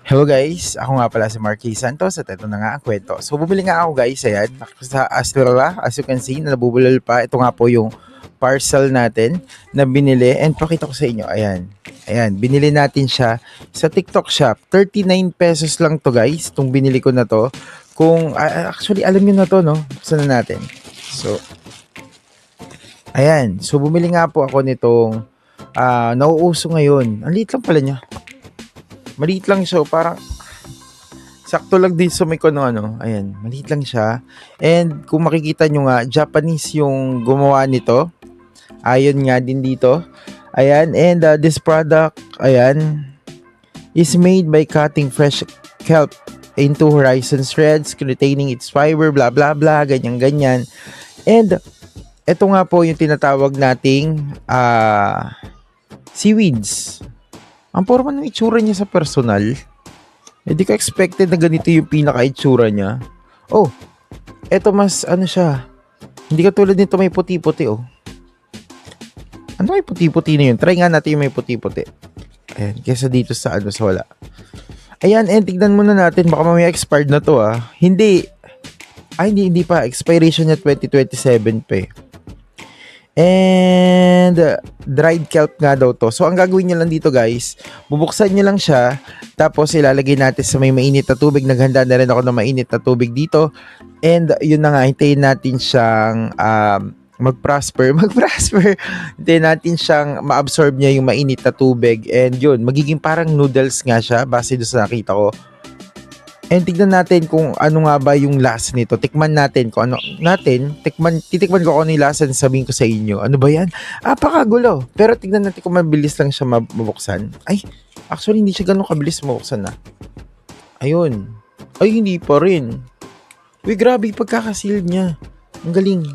Hello guys, ako nga pala si Marky Santos at ito na nga ang kwento. So bumili nga ako guys, ayan, as you can see, na nabubulol pa. Ito nga po yung parcel natin na binili and pakita ko sa inyo, ayan. Ayan, binili natin siya sa TikTok shop. 39 pesos lang to guys, itong binili ko na to. Kung, actually alam nyo na to no, buksan na natin. So, ayan, so bumili nga po ako nitong nauuso ngayon. Ang liit lang pala niya. Maliit lang siya, parang sakto lang din sa may kono ano. Ayan, maliit lang siya. And kung makikita nyo nga, Japanese yung gumawa nito. Ayon nga din dito. Ayan, and this product, ayan, is made by cutting fresh kelp into horizon threads, retaining its fiber, blah blah blah, ganyan ganyan. And ito nga po yung tinatawag nating seaweeds. Ang forma ng itsura niya sa personal. Hindi ko expected na ganito yung pinaka-itsura niya. Oh, eto mas ano siya. Hindi ka tulad nito may puti-puti oh. Ano may puti-puti na yun? Try nga natin yung may puti-puti. Ayan, kesa dito sa ano sa wala. Ayan, and tignan muna natin. Baka mamaya expired na to ah. Hindi. Ay, hindi pa. Expiration niya 2027 pa eh. And dried kelp nga daw to. So ang gagawin nyo lang dito guys, bubuksan nyo lang siya, tapos ilalagay natin sa may mainit na tubig. Naghanda na rin ako ng mainit na tubig dito. And yun na nga, hintayin natin siyang mag-prosper. Hintayin natin siyang ma-absorb niya yung mainit na tubig. And yun, magiging parang noodles nga siya base doon sa nakita ko. And tignan natin kung ano nga ba yung lasa nito. Tikman natin kung ano natin. Titikman ko kung ano yung lasa and sabihin ko sa inyo. Ano ba yan? Apakagulo. Pero tignan natin kung mabilis lang siya mabuksan. Ay, actually hindi siya ganun kabilis mabuksan na. Ayun. Ay, hindi pa rin. Uy, grabe yung pagkakasealed niya. Ang galing.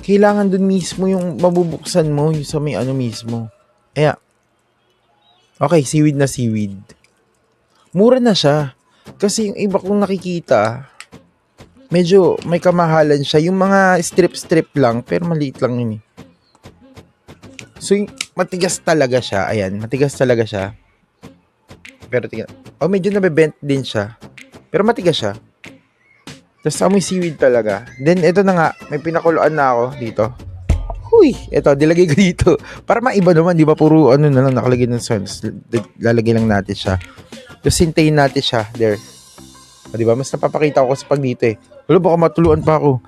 Kailangan dun mismo yung mabubuksan mo. Yung sa may ano mismo. Kaya. Okay, seaweed na seaweed. Mura na siya. Kasi yung iba kong nakikita, medyo may kamahalan siya. Yung mga strip-strip lang, pero maliit lang yun eh. So, matigas talaga siya. Ayan, matigas talaga siya. Pero tingnan. Oh, medyo nabebent din siya. Pero matigas siya. Tapos amoy seaweed talaga. Then, ito na nga. May pinakuluan na ako dito. Huy! Ito, dilagay ko dito. Para maiba naman, di ba? Puro ano na lang nakalagay ng sauce. Lalagay lang natin siya. Tapos hintayin natin siya. There. O, diba? Mas napapakita ko sa pag dito eh. Wala, baka matuluan pa ako.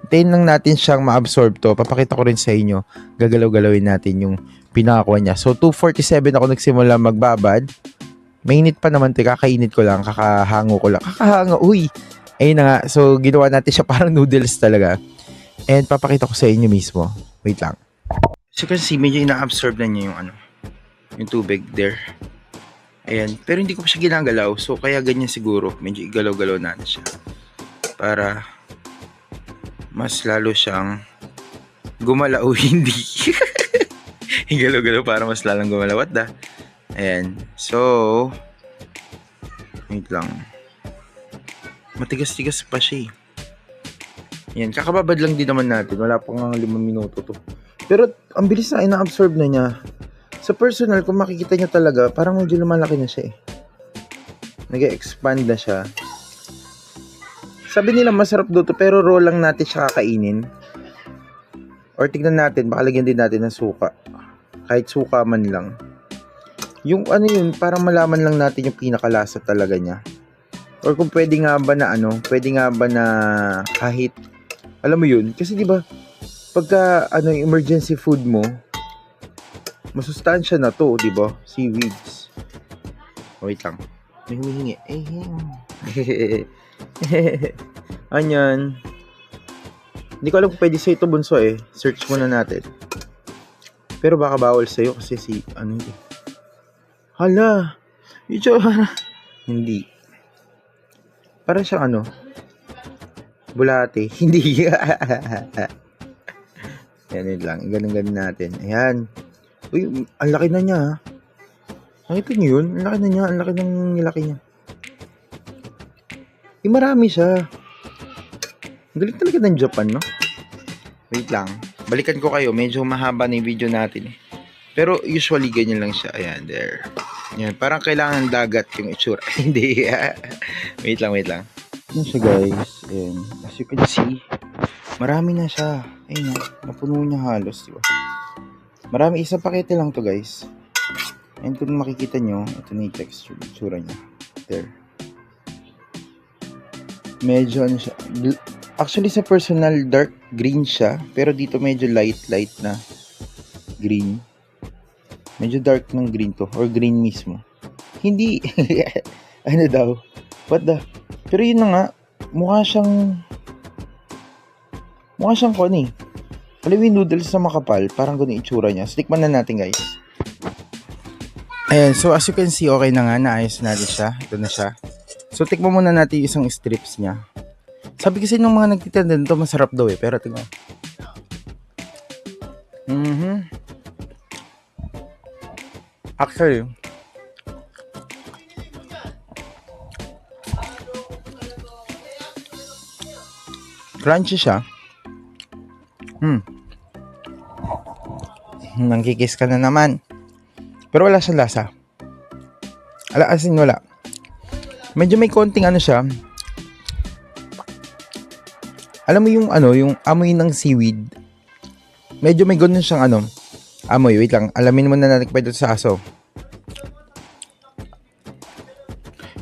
Hintayin lang natin siyang ma-absorb to. Papakita ko rin sa inyo. Gagalaw-galawin natin yung pinakakuha niya. So, 2:47 ako nagsimula magbabad. Mainit pa naman. Kakainit ko lang. Kakahango ko lang. Kakahango. Uy! Ayun na nga. So, ginawa natin siya parang noodles talaga. And papakita ko sa inyo mismo. Wait lang. So, kasi medyo ina-absorb na niya yung ano. Yung tubig there. Ayan, pero hindi ko pa siya ginagalaw. So, kaya ganyan siguro. Medyo igalaw-galaw natin siya. Para mas lalo siyang gumalaw. Hindi. Igalaw-galaw para mas lalong gumalaw. What the? Ayan. So, wait lang. Matigas-tigas pa siya eh. Ayan, kakababad lang din naman natin. Wala pa nga 5 minuto to. Pero, ang bilis na ina-absorb na niya. Sa personal, kung makikita nyo talaga, parang medyo lumalaki na siya eh. Nag-expand na siya. Sabi nila masarap daw to, pero raw lang natin siya kakainin. Or tignan natin, baka lagyan din natin ng suka. Kahit suka man lang. Yung ano yun, parang malaman lang natin yung pinakalasa talaga niya. Or kung pwede nga ba na ano, pwede nga ba na kahit, alam mo yun, kasi diba, pagka ano, emergency food mo, masustansya na to, di ba? Seaweeds. Wait lang. May humihingi. Anyan. Hindi ko alam kung pwede sa'yo ito bunso eh. Search muna natin. Pero baka bawal sa'yo kasi ano eh. Hala. Hindi. Para siyang ano. Bulate. Hindi. Yan lang. Ganun natin. Ayan. Uy, ang laki na niya ha. Nakita niyo yun? Ang laki na niya. Ang laki ng nilaki niya. Marami siya. Ang galing talaga ng Japan, no? Wait lang. Balikan ko kayo. Medyo mahaba na yung video natin eh. Pero usually ganyan lang siya. Ayan, there. Yan, parang kailangan ng dagat yung itsura. Hindi. Wait lang. Ano siya guys? Ayan. As you can see, marami na siya. Ayun, napuno niya halos, di ba? Marami, isang pakete lang to guys. And kung makikita nyo, ito na yung texture, itsura niya. There. Medyo ano siya. Actually sa personal, dark green siya. Pero dito medyo light na green. Medyo dark ng green to. Or green mismo. Hindi. Ano daw? What the? Pero yun na nga. Mukha siyang kung eh. Alam mo yung noodles na makapal. Parang gano'n itsura niya. So, tikman na natin guys. Ayan. So, as you can see, okay na nga. Naayos natin siya. Ito na siya. So, tikman muna natin yung isang strips niya. Sabi kasi nung mga nagtitinda nito, masarap daw eh. Pero tingnan. Actually, crunchy siya. Nangkikis ka na naman. Pero wala siyang lasa. As in, wala. Medyo may konting ano siya. Alam mo yung yung amoy ng seaweed. Medyo may ganun siyang amoy. Wait lang, alamin muna natin pa dito sa aso.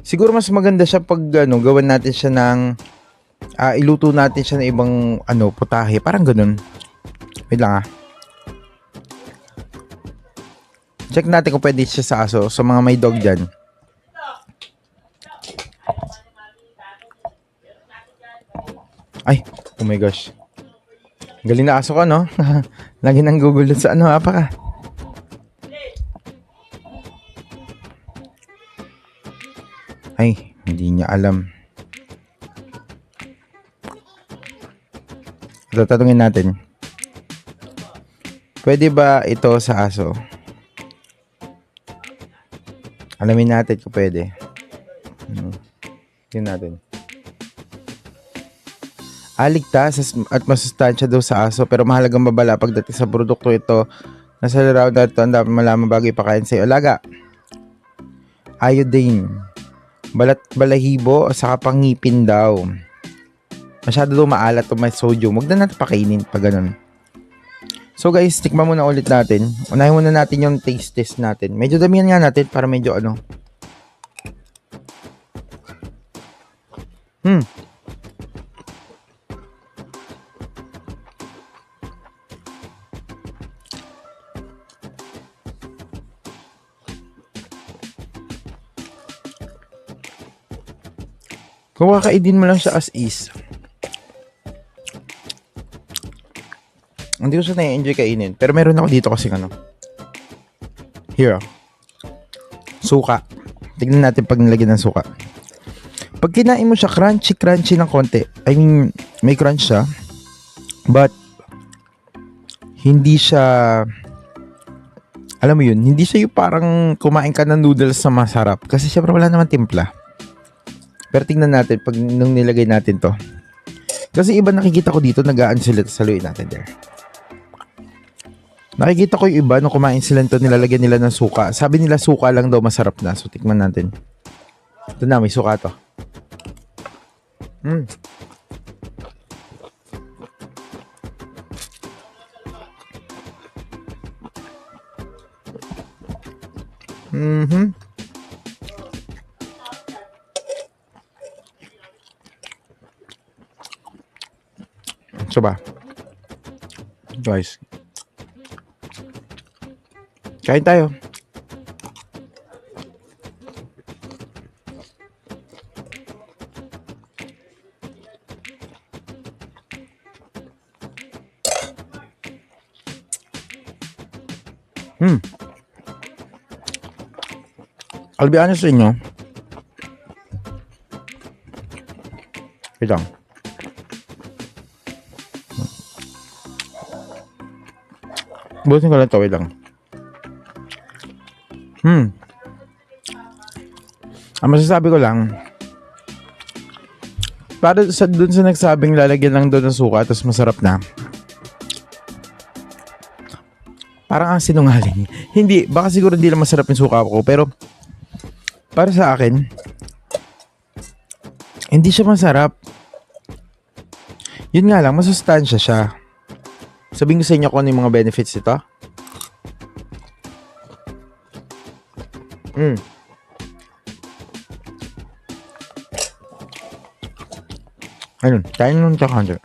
Siguro mas maganda siya pag gawan natin siya ng iluto natin siya ng ibang putahe. Parang ganun. Wait lang Check natin kung pwede siya sa aso. Sa mga may dog dyan. Ay, oh my gosh. Galing na aso ka, no? Lagi nang Google dun sa apa ka. Ay, hindi niya alam. Ito, tatungin natin. Pwede ba ito sa aso? Alamin natin kung pwede. Tingnan natin. Ligtas at masustansya daw sa aso pero mahalagang babala pagdating sa produkto ito. Nasa larawan na ito ang dapat malaman bago ipakain sa iyo. Alaga. Iodine. Balahibo o saka pangipin daw. Masyado daw maalat o may sodium. Huwag na natin pakainin pag ganun. So guys, tikman muna ulit natin. Unahin muna natin yung taste test natin. Medyo damihan nga natin para medyo Kung kakainin mo lang siya as is, hindi ko siya na-enjoy kainin. Pero meron ako dito kasi here. Suka. Tignan natin pag nilagyan ng suka. Pag kinain mo siya, crunchy ng konti. I mean, may crunch siya. But, hindi siya, alam mo yun, hindi siya yung parang kumain ka ng noodles na masarap. Kasi syempre wala naman timpla. Pero tingnan natin pag nung nilagay natin to. Kasi iba nakikita ko dito, nagaan sila. Saluin natin there. Nakikita ko yung iba, nung kumain sila nito, nilalagyan nila ng suka. Sabi nila suka lang daw masarap na. So, tikman natin. Ito na, may suka to. So ba? Guys. Kain tayo. I'll be honest sa inyo. Wait lang. Busin ko lang ito. Wait lang. Ang masasabi ko lang, para dun sa nagsabing lalagyan lang doon ng suka tapos masarap na, parang ang sinungaling. Hindi, baka siguro hindi lang masarap yung suka ko, pero para sa akin, hindi siya masarap. Yun nga lang, masustansya siya. Sabihin ko sa inyo kung ano yung mga benefits nito. Ayun, tayo nung tsaka hunter.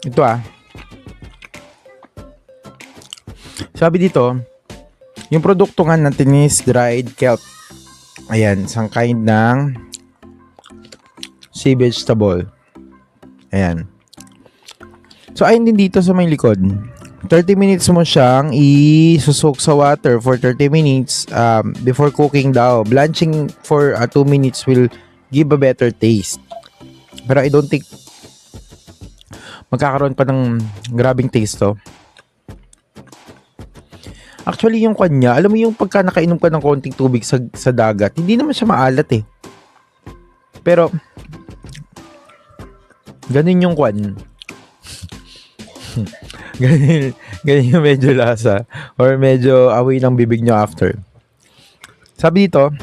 Ito sabi dito, yung produkto nga natin is dried kelp. Ayan, isang kind ng sea vegetable. Ayan. So, ayun din dito sa may likod. 30 minutes mo siyang isusok sa water for 30 minutes before cooking daw. Blanching for 2 minutes will give a better taste. Pero I don't think magkakaroon pa ng grabing taste to. Actually, yung kanya, alam mo yung pagka nakainom ka ng konting tubig sa dagat, hindi naman siya maalat eh. Pero, ganun yung kwan. ganun yung medyo lasa or medyo amoy ng bibig nyo after. Sabi dito,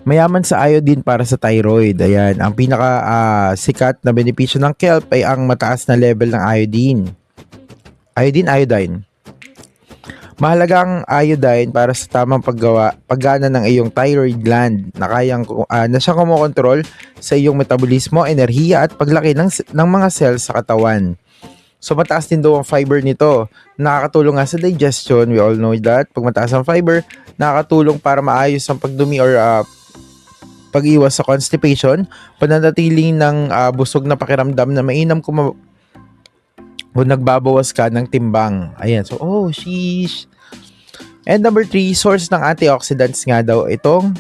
mayaman sa iodine para sa thyroid. Ayan, ang pinaka sikat na benepisyo ng kelp ay ang mataas na level ng iodine. Iodine. Mahalaga ang iodine para sa tamang paggana ng iyong thyroid gland na siyang kumokontrol sa iyong metabolismo, enerhiya at paglaki ng mga cells sa katawan. So mataas din daw ang fiber nito. Nakakatulong nga sa digestion. We all know that. Pag mataas ang fiber, nakakatulong para maayos ang pagdumi or pag-iwas sa constipation, pananatiling ng busog na pakiramdam na mainam kung nagbabawas ka ng timbang. Ayan. So, sheesh. And number 3, source ng antioxidants nga daw itong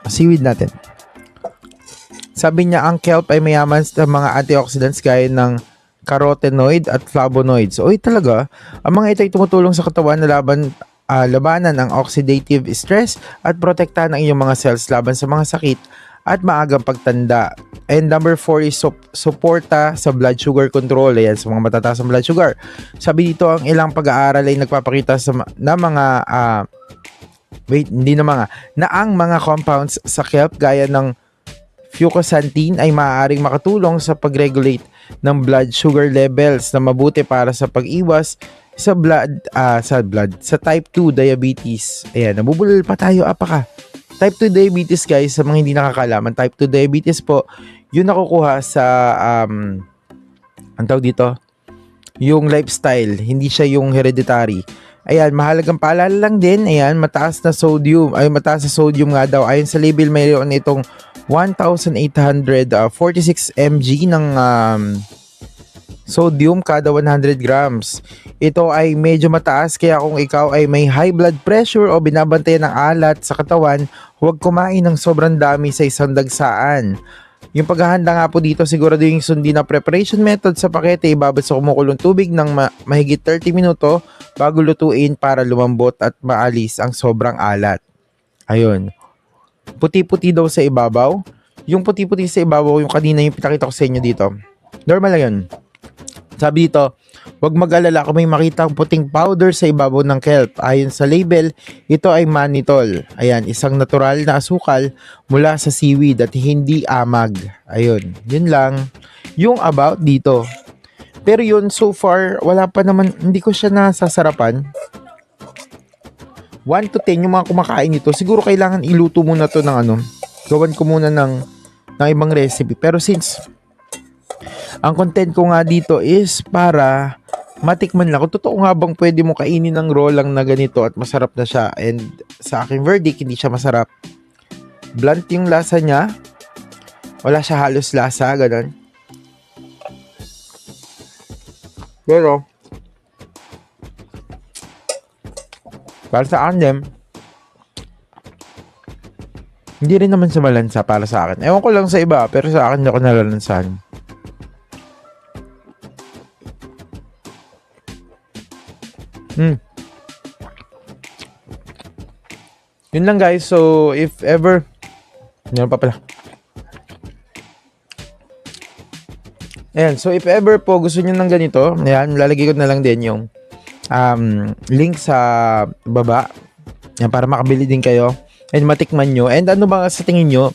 seaweed natin. Sabi niya, ang kelp ay mayaman sa mga antioxidants gaya ng carotenoid at flavonoids. Talaga, ang mga ito ay tumutulong sa katawan na labanan ang oxidative stress at protektahan ang iyong mga cells laban sa mga sakit at maagang pagtanda. And number 4 is suporta sa blood sugar control. Ayan, sa mga matataas ang blood sugar. Sabi dito, ang ilang pag-aaral ay nagpapakita na ang mga compounds sa kelp gaya ng fucoxanthin ay maaaring makatulong sa pag-regulate ng blood sugar levels na mabuti para sa pag-iwas sa type 2 diabetes. Ayan, nabubulol pa tayo, apaka. Type 2 diabetes, guys, sa mga hindi nakakalaman, type 2 diabetes po, yun nakukuha sa, ang tawag dito, yung lifestyle, hindi siya yung hereditary. Ayan, mahalagang paalala lang din, ayan, mataas sa sodium nga daw. Ayon sa label, mayroon itong 1,846 mg ng sodium kada 100 grams. Ito ay medyo mataas, kaya kung ikaw ay may high blood pressure o binabantayan ng alat sa katawan, huwag kumain ng sobrang dami sa isang dagsaan. Yung paghahanda nga po dito, sigurado yung sundin na preparation method sa pakete, ibabad sa kumukulong tubig ng mahigit 30 minuto bago lutuin para lumambot at maalis ang sobrang alat. Ayun. Puti-puti daw sa ibabaw. Yung puti-puti sa ibabaw, yung kanina yung pinakita ko sa inyo dito. Normal lang yun. Sabi dito, huwag mag-alala kung may makita ang puting powder sa ibabaw ng kelp. Ayon sa label, ito ay mannitol. Ayan, isang natural na asukal mula sa seaweed at hindi amag. Ayun, yun lang. Yung about dito. Pero yun, so far, wala pa naman, hindi ko siya nasasarapan. 1 to 10 yung mga kumakain nito. Siguro kailangan iluto muna to ng gawan ko muna ng ibang recipe. Pero since ang content ko nga dito is para matikman lang kung totoo nga bang pwede mo kainin ng raw lang na ganito at masarap na siya. And sa aking verdict, hindi siya masarap. Blunt yung lasa niya. Wala siya halos lasa, ganun. Pero para sa akin din, hindi rin naman sa malansa para sa akin. Ewan ko lang sa iba, pero sa akin hindi ako nalalansahan. Yun lang guys. So, if ever, meron pa pala. Ayan, so if ever po gusto nyo ng ganito, ayan, lalagay ko na lang din yung link sa baba. Yan, para makabili din kayo and matikman nyo. And ano ba sa tingin nyo?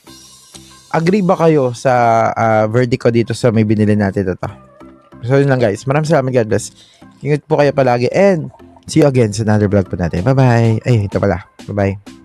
Agree ba kayo sa verdict ko dito sa may binili natin ito? So yun lang guys. Maraming salamat, God bless. Ingat po kayo palagi and see you again sa another vlog po natin. Bye-bye. Ay, ito pala. Bye-bye.